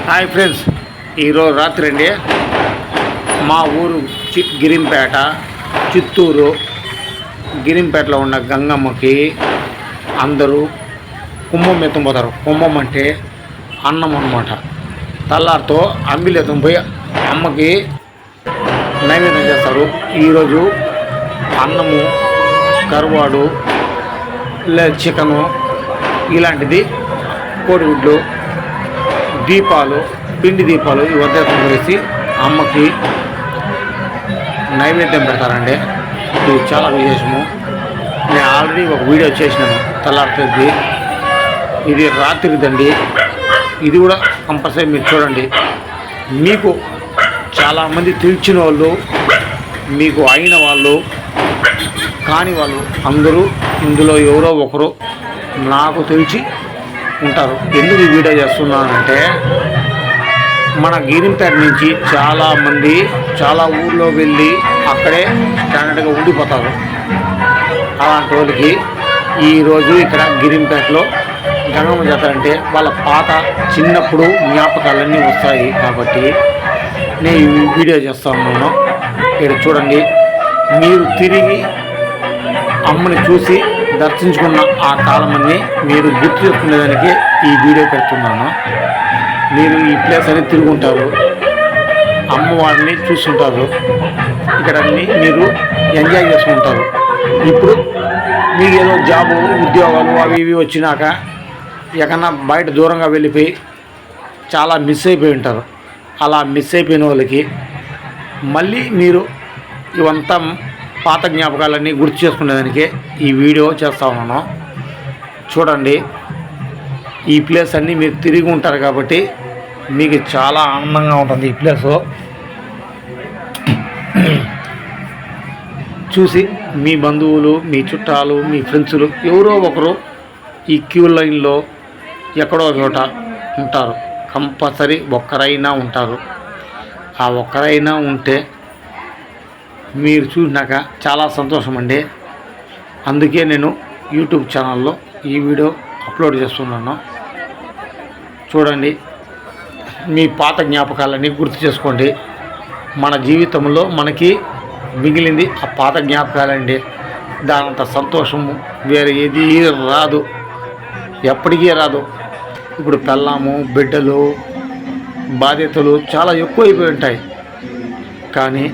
Hi friends, ఈరోజు రాత్రి అండి మా ఊరు గిరింపేట, చిత్తూరు గిరింపేటలో ఉన్న గంగమ్మకి అందరూ కుంభం ఎత్తుకుపోతారు. కుంభం అంటే అన్నం అన్నమాట. తల్లారితో అంబిలి ఎత్తుకుపోయి అమ్మకి నైవేద్యం చేస్తారు. ఈరోజు అన్నము, కరువాడు, చికెను ఇలాంటిది, కోడిగుడ్లు, దీపాలు, పిండి దీపాలు ఇవన్నీ వేసి అమ్మకి నైవేద్యం పెడతారండి. ఇది చాలా విశేషము. నేను ఆల్రెడీ ఒక వీడియో చేసినాను తెల్లారుతుంది. ఇది రాత్రిదండి. ఇది కూడా కంపల్సరీ మీరు చూడండి. మీకు చాలామంది తెలిసిన వాళ్ళు, మీకు అయిన వాళ్ళు, కాని వాళ్ళు అందరూ ఇందులో ఎవరో ఒకరు నాకు తెలిసి ఉంటారు. ఎందుకు ఈ వీడియో చేస్తున్నానంటే, మన గిరింపేట నుంచి చాలామంది చాలా ఊళ్ళో వెళ్ళి అక్కడే స్టాండర్డ్గా ఉండిపోతారు. అలాంటి వాళ్ళకి ఈరోజు ఇక్కడ గిరింపేటలో గంగమ్మ జాతర అంటే వాళ్ళ పాత చిన్నప్పుడు జ్ఞాపకాలన్నీ వస్తాయి. కాబట్టి నేను ఈ వీడియో చేస్తున్నాను. ఇక్కడ చూడండి, మీరు తిరిగి అమ్మని చూసి దర్శించుకున్న ఆ కాలమని మీరు గుర్తు చేసుకునేదానికి ఈ వీడియో పెడుతున్నాను. మీరు ఈ ప్లేస్ అని తిరుగుంటారు, అమ్మవారిని చూస్తుంటారు, ఇక్కడ అన్నీ మీరు ఎంజాయ్ చేసుకుంటారు. ఇప్పుడు మీకు ఏదో జాబు, ఉద్యోగాలు అవి ఇవి వచ్చినాక ఎక్కడన్నా బయట దూరంగా వెళ్ళిపోయి చాలా మిస్ అయిపోయి ఉంటారు. అలా మిస్ అయిపోయిన వాళ్ళకి మళ్ళీ మీరు ఇవంతా పాత జ్ఞాపకాలన్నీ గుర్తు చేసుకునేదానికే ఈ వీడియో చేస్తా ఉన్నాను. చూడండి, ఈ ప్లేస్ అన్నీ మీరు తిరిగి ఉంటారు కాబట్టి మీకు చాలా ఆనందంగా ఉంటుంది. ఈ ప్లేసు చూసి మీ బంధువులు, మీ చుట్టాలు, మీ ఫ్రెండ్స్లు ఎవరో ఒకరు ఈ క్యూ లైన్లో ఎక్కడో చోట ఉంటారు. కంపల్సరీ ఒక్కరైనా ఉంటారు. ఆ ఒక్కరైనా ఉంటే మీరు చూసినాక చాలా సంతోషం అండి. అందుకే నేను యూట్యూబ్ ఛానల్లో ఈ వీడియో అప్లోడ్ చేస్తున్నాను. చూడండి, మీ పాత జ్ఞాపకాలన్నీ గుర్తు చేసుకోండి. మన జీవితంలో మనకి మిగిలింది ఆ పాత జ్ఞాపకాలండి. దానంత సంతోషము వేరే ఏది రాదు, ఎప్పటికీ రాదు. ఇప్పుడు పెళ్ళాము, బిడ్డలు, బాధ్యతలు చాలా ఎక్కువైపోయి ఉంటాయి. కానీ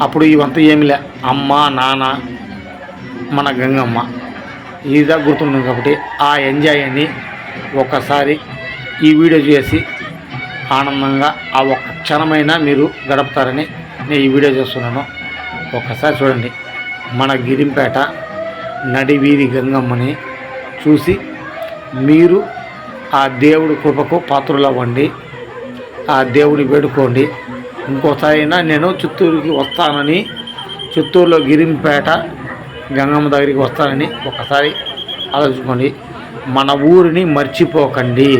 అప్పుడు ఇవంతా ఏమిలే. అమ్మ, నాన్న, మన గంగమ్మ ఇదా గుర్తుంది. కాబట్టి ఆ ఎంజాయ్ అని ఒకసారి ఈ వీడియో చేసి ఆనందంగా ఆ ఒక్క క్షణమైనా మీరు గడుపుతారని నేను ఈ వీడియో చేస్తున్నాను. ఒక్కసారి చూడండి, మన గిరింపేట నడివీధి గంగమ్మని చూసి మీరు ఆ దేవుడి కృపకు పాత్రులవ్వండి. ఆ దేవుని వేడుకోండి. ఇంకోసారి అయినా నేను చిత్తూరుకి వస్తానని, చిత్తూరులో గిరింపేట గంగమ్మ దగ్గరికి వస్తానని ఒకసారి ఆలోచించుకోండి. మన ఊరిని మర్చిపోకండి.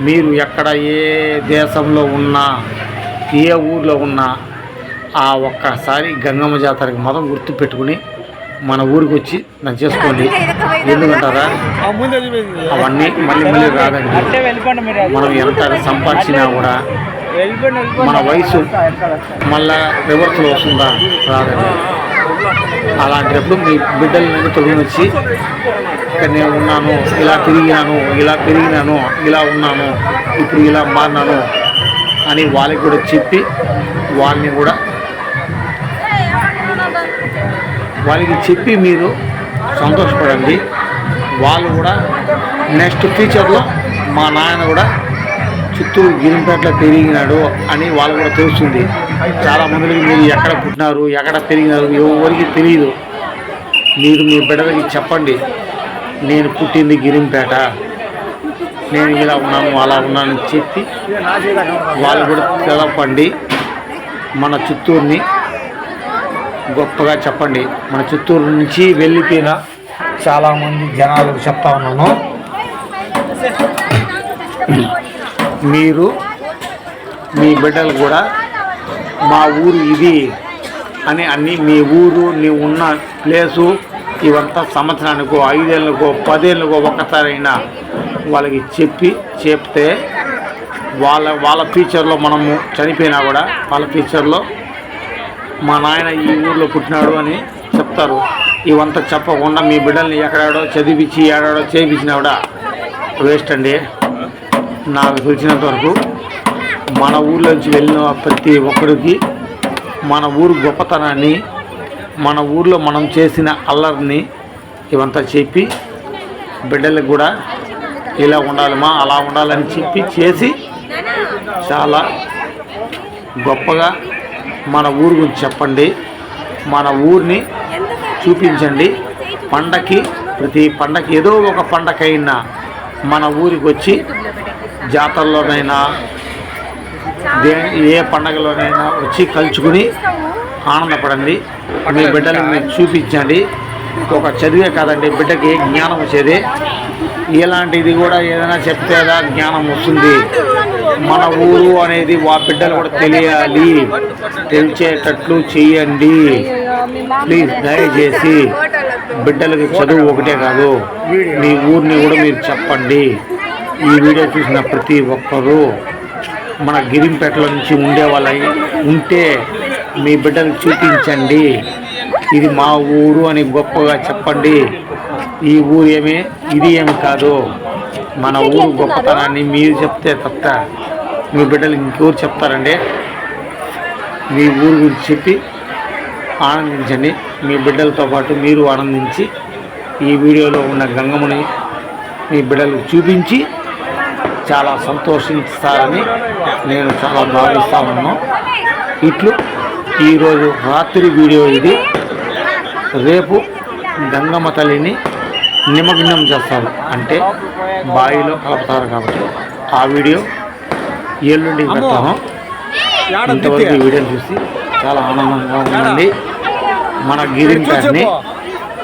మీరు ఎక్కడ ఏ దేశంలో ఉన్నా, ఏ ఊర్లో ఉన్నా ఆ ఒక్కసారి గంగమ్మ జాతరకి మొత్తం గుర్తు పెట్టుకుని మన ఊరికి వచ్చి నన్ను చేసుకోండి. ఎందుకంటారా, అవన్నీ మళ్ళీ మళ్ళీ రాదండి. మనం ఎంత సంపాదించినా కూడా మన వయసు మళ్ళా రివర్స్లో వస్తుందా, రాదండి. అలాంటప్పుడు మీ బిడ్డలని తొలగి వచ్చి ఇక్కడ నేను ఉన్నాను, ఇలా తిరిగినాను, ఇలా పెరిగినాను, ఇలా ఉన్నాను, ఇప్పుడు ఇలా మారినాను అని వాళ్ళకి కూడా చెప్పి వాళ్ళకి చెప్పి మీరు సంతోషపడండి. వాళ్ళు కూడా నెక్స్ట్ ఫ్యూచర్లో మా నాయన కూడా చిత్తూరు గిరింపేటలో పెరిగినాడు అని వాళ్ళు కూడా తెలుస్తుంది. చాలామందికి మీరు ఎక్కడ పుట్టినారు, ఎక్కడ పెరిగినారు ఎవరికి తెలియదు. మీరు మీ బిడ్డలకి చెప్పండి, నేను పుట్టింది గిరింపేట, నేను ఇలా ఉన్నాను, అలా ఉన్నానని చెప్పి వాళ్ళు కూడా తెలపండి. మన చిత్తూరుని గొప్పగా చెప్పండి. మన చిత్తూరు నుంచి వెళ్ళిపోయిన చాలామంది జనాలకు చెప్తా ఉన్నాను, మీరు మీ బిడ్డలు కూడా మా ఊరు ఇది అని అన్నీ మీ ఊరు, నీవు ఉన్న ప్లేసు ఇవంతా సంవత్సరానికో 5 ఏళ్ళకో 10 ఏళ్ళకో ఒక్కసారైనా వాళ్ళకి చెప్తే వాళ్ళ ఫ్యూచర్లో మనము చనిపోయినా కూడా వాళ్ళ ఫ్యూచర్లో మా నాయన ఈ ఊర్లో పుట్టినాడు అని చెప్తారు. ఇవంతా చెప్పకుండా మీ బిడ్డల్ని ఎక్కడాడో చదివించి ఏడాడో చేయించినా కూడా వేస్ట్ అండి. నాకు తెలిసినంత వరకు మన ఊర్లోంచి వెళ్ళిన ప్రతి ఒక్కరికి మన ఊరు గొప్పతనాన్ని, మన ఊర్లో మనం చేసిన అల్లరిని ఇవంతా చెప్పి బిడ్డలకు కూడా ఇలా ఉండాలమ్మా అలా ఉండాలని చెప్పి చేసి చాలా గొప్పగా మన ఊరు గురించి చెప్పండి. మన ఊరిని చూపించండి. ప్రతి పండగకి ఏదో ఒక పండగైనా మన ఊరికి వచ్చి జాతరలోనైనా ఏ పండగలోనైనా వచ్చి కలుసుకుని ఆనందపడండి. మీ బిడ్డలకు మీరు చూపించండి. ఒక చదివే కాదండి బిడ్డకి జ్ఞానం వచ్చేది. ఇలాంటిది కూడా ఏదైనా చెప్తేదా జ్ఞానం వస్తుంది. మన ఊరు అనేది బిడ్డలు కూడా తెలియాలి. తెలిసేటట్లు చేయండి ప్లీజ్. దయచేసి బిడ్డలకి చదువు ఒకటే కాదు, మీ ఊరిని కూడా మీరు చెప్పండి. ఈ వీడియో చూసిన ప్రతి ఒక్కరూ మన గిరింపేటలో నుంచి ఉంటే మీ బిడ్డలు చూపించండి. ఇది మా ఊరు అని గొప్పగా చెప్పండి. ఈ ఊరు ఇది ఏమి కాదు. మన ఊరు గొప్పతనాన్ని మీరు చెప్తే తప్ప మీ బిడ్డలు ఇంకెవరు చెప్తారండి. మీ ఊరు గురించి చెప్పి ఆనందించండి. మీ బిడ్డలతో పాటు మీరు ఆనందించి ఈ వీడియోలో ఉన్న గంగమ్మని మీ బిడ్డలకు చూపించి చాలా సంతోషిస్తారని నేను చాలా భావిస్తా ఉన్నాను. ఇట్లు ఈరోజు రాత్రి వీడియో ఇది. రేపు గంగమ్మ తల్లిని నిమగ్నం చేస్తారు, అంటే బావిలో కలుపుతారు. కాబట్టి ఆ వీడియో ఎల్లుండి పెడతాను. ఇంతవరకు ఈ వీడియో చూసి చాలా ఆనందంగా ఉందండి. మన గిరింపేటని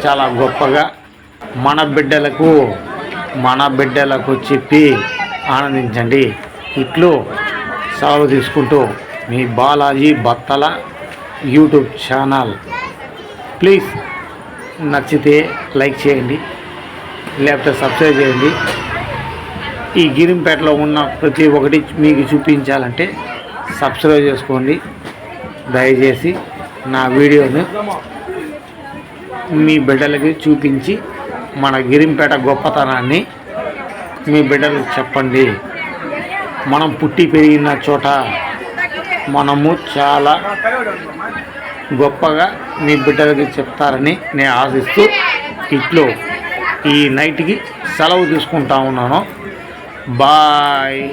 చాలా గొప్పగా మన బిడ్డలకు చెప్పి ఆనందించండి. ఇట్లు సెలవు తీసుకుంటూ మీ Balaji Battala YouTube channel. Please నచ్చితే లైక్ చేయండి, లేకపోతే సబ్స్క్రైబ్ చేయండి. ఈ గిరింపేటలో ఉన్న ప్రతి ఒక్కటి మీకు చూపించాలంటే సబ్స్క్రైబ్ చేసుకోండి. దయచేసి నా వీడియోని మీ బిడ్డలకి చూపించి మన గిరింపేట గొప్పతనాన్ని మీ బిడ్డలకు చెప్పండి. మనం పుట్టి పెరిగిన చోట మనము చాలా గొప్పగా మీ బిడ్డలకి చెప్తారని నేను ఆశిస్తూ ఇట్లో ఈ నైట్కి సెలవు తీసుకుంటా ఉన్నాను. బాయ్.